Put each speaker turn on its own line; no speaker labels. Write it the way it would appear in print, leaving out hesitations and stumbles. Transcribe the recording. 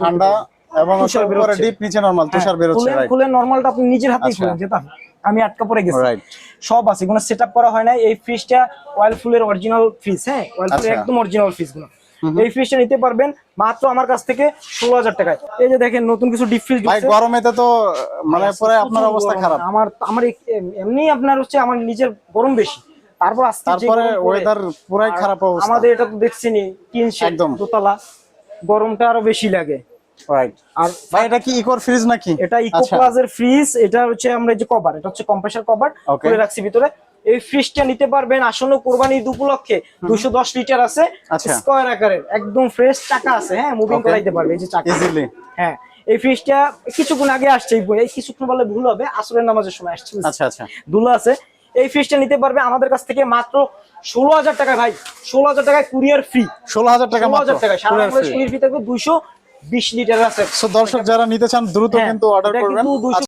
ঠান্ডা এবং উপরে ডিপ নিচে নরমাল তুষার বের হচ্ছে রাইট
খুলে নরমালটা আপনি নিজের হাতেই খুলেন যেটা আমি আটকা পড়ে গেছি
রাইট
সব আছে কোনো সেটআপ করা হয় না এই ফ্রিজটা ওয়াইল ফুলের অরিজিনাল ফ্রিজ হ্যাঁ ওয়াইল ফুলের একদম অরিজিনাল ফ্রিজ গুলো এই ফ্রিজটা নিতে পারবেন মাত্র আমার কাছ থেকে 16000 টাকায় এই যে দেখেন নতুন কিছু ডিপ ফ্রিজ
ভাই গরমেতে তো মানে পরে আপনার অবস্থা খারাপ
আমার এমনি আপনার হচ্ছে আমার নিজের গরম বেশি তারপর আজকে
তারপরে ওয়েদার পুরাই খারাপ অবস্থা
আমাদের এটা তো দেখছিনি টিন শেড দোতলা গরমটা আরো বেশি লাগে
রাইট আর ভাই এটা কি ইকোর ফ্রিজ নাকি
এটা ইকো প্লাজের ফ্রিজ এটা হচ্ছে আমরা যে কভার এটা হচ্ছে কম্প্রেসার কভার করে রাখছি ভিতরে এই ফ্রিজটা নিতে পারবেন আসন্ন কুরবানি ঈদ উপলক্ষে 210 লিটার আছে স্কয়ার আকারের একদম ফ্রেশ চাকা আছে হ্যাঁ মুভিং করাইতে পারবে এই যে চাকা
ইজিলি
হ্যাঁ এই ফ্রিজটা কিছুক্ষণ আগে আসছে এই কিছুক্ষণ বলে ভুল হবে আসরের নামাজের সময় আসছে
আচ্ছা আচ্ছা
দুলা আছে এই ফ্রিজটা নিতে পারবে আমাদের কাছ থেকে মাত্র 16000 টাকা ভাই 16000 টাকায় কুরিয়ার ফ্রি
16000 টাকা মাত্র
16000 টাকা সারা বাংলাদেশ কুরিয়ার ফ্রি থাকবে 220 লিটার আছে
সো দর্শক যারা নিতে চান দ্রুত কিন্তু অর্ডার করবেন